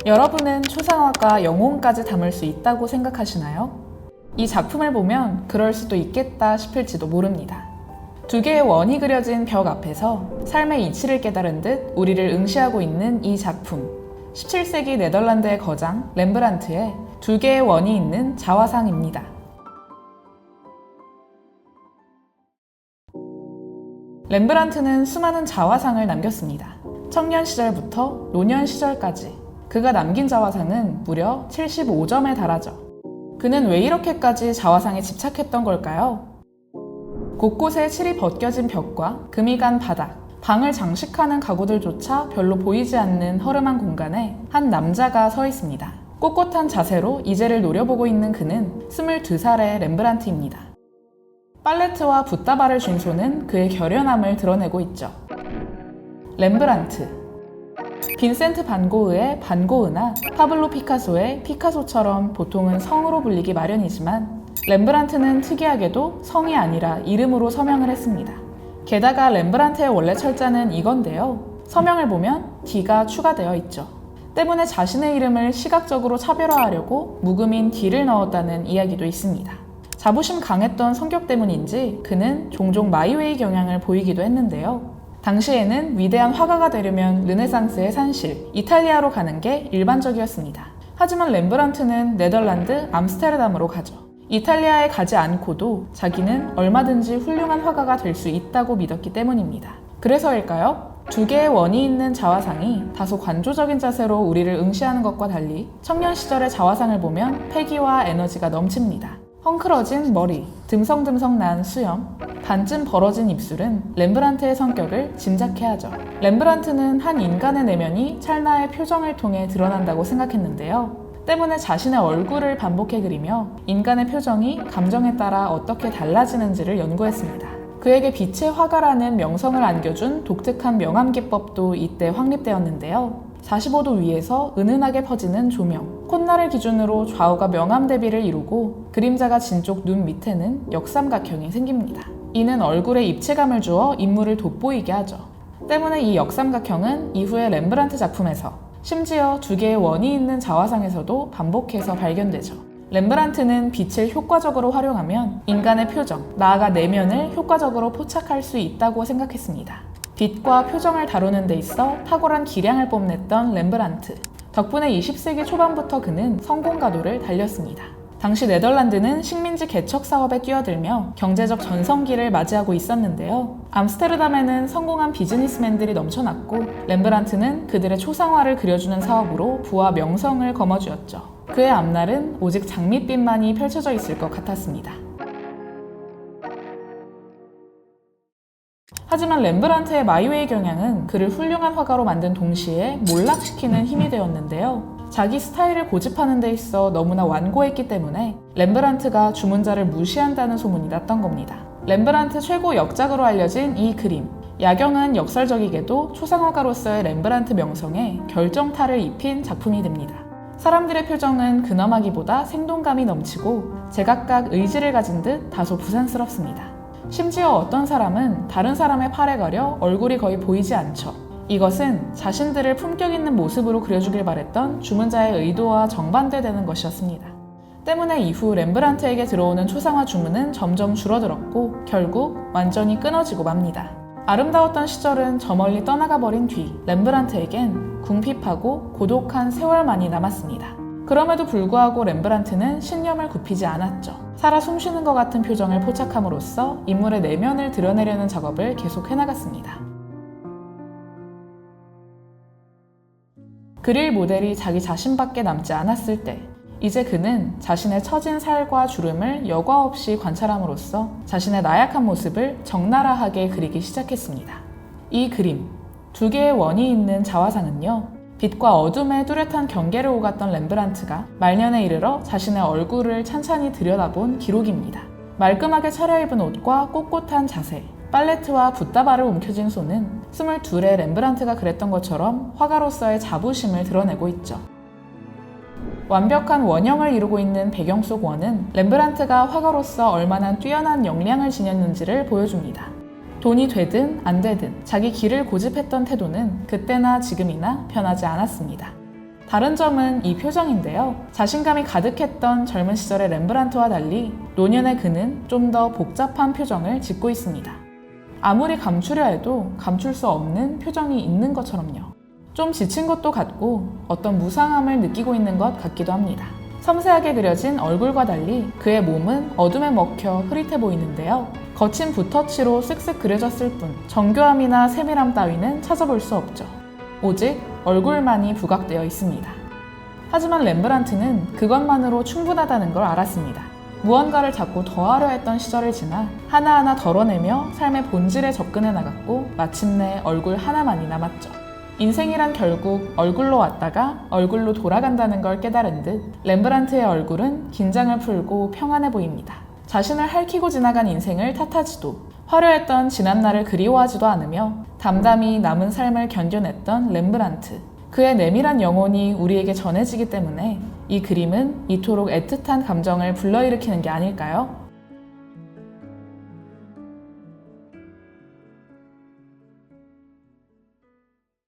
여러분은 초상화가 영혼까지 담을 수 있다고 생각하시나요? 이 작품을 보면 그럴 수도 있겠다 싶을지도 모릅니다. 두 개의 원이 그려진 벽 앞에서 삶의 이치를 깨달은 듯 우리를 응시하고 있는 이 작품. 17세기 네덜란드의 거장 렘브란트의 두 개의 원이 있는 자화상입니다. 렘브란트는 수많은 자화상을 남겼습니다. 청년 시절부터 노년 시절까지. 그가 남긴 자화상은 무려 75점에 달하죠. 그는 왜 이렇게까지 자화상에 집착했던 걸까요? 곳곳에 칠이 벗겨진 벽과 금이 간 바닥, 방을 장식하는 가구들조차 별로 보이지 않는 허름한 공간에 한 남자가 서 있습니다. 꼿꼿한 자세로 이제를 노려보고 있는 그는 22살의 렘브란트입니다. 팔레트와 붓다발을 쥔 손은 그의 결연함을 드러내고 있죠. 렘브란트. 빈센트 반 고흐의 반 고흐나 파블로 피카소의 피카소처럼 보통은 성으로 불리기 마련이지만 렘브란트는 특이하게도 성이 아니라 이름으로 서명을 했습니다. 게다가 렘브란트의 원래 철자는 이건데요. 서명을 보면 D가 추가되어 있죠. 때문에 자신의 이름을 시각적으로 차별화하려고 묵음인 D를 넣었다는 이야기도 있습니다. 자부심 강했던 성격 때문인지 그는 종종 마이웨이 경향을 보이기도 했는데요. 당시에는 위대한 화가가 되려면 르네상스의 산실, 이탈리아로 가는 게 일반적이었습니다. 하지만 렘브란트는 네덜란드 암스테르담으로 가죠. 이탈리아에 가지 않고도 자기는 얼마든지 훌륭한 화가가 될 수 있다고 믿었기 때문입니다. 그래서일까요? 두 개의 원이 있는 자화상이 다소 관조적인 자세로 우리를 응시하는 것과 달리 청년 시절의 자화상을 보면 패기와 에너지가 넘칩니다. 헝클어진 머리, 듬성듬성 난 수염, 반쯤 벌어진 입술은 렘브란트의 성격을 짐작케 하죠. 렘브란트는 한 인간의 내면이 찰나의 표정을 통해 드러난다고 생각했는데요. 때문에 자신의 얼굴을 반복해 그리며 인간의 표정이 감정에 따라 어떻게 달라지는지를 연구했습니다. 그에게 빛의 화가라는 명성을 안겨준 독특한 명암 기법도 이때 확립되었는데요. 45도 위에서 은은하게 퍼지는 조명, 콧날을 기준으로 좌우가 명암 대비를 이루고 그림자가 진 쪽 눈 밑에는 역삼각형이 생깁니다. 이는 얼굴에 입체감을 주어 인물을 돋보이게 하죠. 때문에 이 역삼각형은 이후의 렘브란트 작품에서 심지어 두 개의 원이 있는 자화상에서도 반복해서 발견되죠. 렘브란트는 빛을 효과적으로 활용하면 인간의 표정, 나아가 내면을 효과적으로 포착할 수 있다고 생각했습니다. 빛과 표정을 다루는 데 있어 탁월한 기량을 뽐냈던 렘브란트. 덕분에 20세기 초반부터 그는 성공가도를 달렸습니다. 당시 네덜란드는 식민지 개척 사업에 뛰어들며 경제적 전성기를 맞이하고 있었는데요. 암스테르담에는 성공한 비즈니스맨들이 넘쳐났고 렘브란트는 그들의 초상화를 그려주는 사업으로 부와 명성을 거머쥐었죠. 그의 앞날은 오직 장밋빛만이 펼쳐져 있을 것 같았습니다. 하지만 렘브란트의 마이웨이 경향은 그를 훌륭한 화가로 만든 동시에 몰락시키는 힘이 되었는데요. 자기 스타일을 고집하는 데 있어 너무나 완고했기 때문에 렘브란트가 주문자를 무시한다는 소문이 났던 겁니다. 렘브란트 최고 역작으로 알려진 이 그림. 야경은 역설적이게도 초상화가로서의 렘브란트 명성에 결정타를 입힌 작품이 됩니다. 사람들의 표정은 근엄하기보다 생동감이 넘치고 제각각 의지를 가진 듯 다소 부산스럽습니다. 심지어 어떤 사람은 다른 사람의 팔에 가려 얼굴이 거의 보이지 않죠. 이것은 자신들을 품격 있는 모습으로 그려주길 바랬던 주문자의 의도와 정반대되는 것이었습니다. 때문에 이후 렘브란트에게 들어오는 초상화 주문은 점점 줄어들었고 결국 완전히 끊어지고 맙니다. 아름다웠던 시절은 저 멀리 떠나가 버린 뒤 렘브란트에겐 궁핍하고 고독한 세월만이 남았습니다. 그럼에도 불구하고 렘브란트는 신념을 굽히지 않았죠. 살아 숨쉬는 것 같은 표정을 포착함으로써 인물의 내면을 드러내려는 작업을 계속 해나갔습니다. 그릴 모델이 자기 자신밖에 남지 않았을 때 이제 그는 자신의 처진 살과 주름을 여과 없이 관찰함으로써 자신의 나약한 모습을 적나라하게 그리기 시작했습니다. 이 그림, 두 개의 원이 있는 자화상은요. 빛과 어둠의 뚜렷한 경계를 오갔던 렘브란트가 말년에 이르러 자신의 얼굴을 찬찬히 들여다본 기록입니다. 말끔하게 차려입은 옷과 꼿꼿한 자세, 팔레트와 붓다발을 움켜쥔 손은 22의 렘브란트가 그랬던 것처럼 화가로서의 자부심을 드러내고 있죠. 완벽한 원형을 이루고 있는 배경 속 원은 렘브란트가 화가로서 얼마나 뛰어난 역량을 지녔는지를 보여줍니다. 돈이 되든 안 되든 자기 길을 고집했던 태도는 그때나 지금이나 변하지 않았습니다. 다른 점은 이 표정인데요. 자신감이 가득했던 젊은 시절의 렘브란트와 달리 노년의 그는 좀 더 복잡한 표정을 짓고 있습니다. 아무리 감추려 해도 감출 수 없는 표정이 있는 것처럼요. 좀 지친 것도 같고 어떤 무상함을 느끼고 있는 것 같기도 합니다. 섬세하게 그려진 얼굴과 달리 그의 몸은 어둠에 먹혀 흐릿해 보이는데요. 거친 붓터치로 쓱쓱 그려졌을 뿐 정교함이나 세밀함 따위는 찾아볼 수 없죠. 오직 얼굴만이 부각되어 있습니다. 하지만 렘브란트는 그것만으로 충분하다는 걸 알았습니다. 무언가를 자꾸 더하려 했던 시절을 지나 하나하나 덜어내며 삶의 본질에 접근해 나갔고 마침내 얼굴 하나만이 남았죠. 인생이란 결국 얼굴로 왔다가 얼굴로 돌아간다는 걸 깨달은 듯 렘브란트의 얼굴은 긴장을 풀고 평안해 보입니다. 자신을 핥히고 지나간 인생을 탓하지도 화려했던 지난날을 그리워하지도 않으며 담담히 남은 삶을 견뎌냈던 렘브란트. 그의 내밀한 영혼이 우리에게 전해지기 때문에 이 그림은 이토록 애틋한 감정을 불러일으키는 게 아닐까요?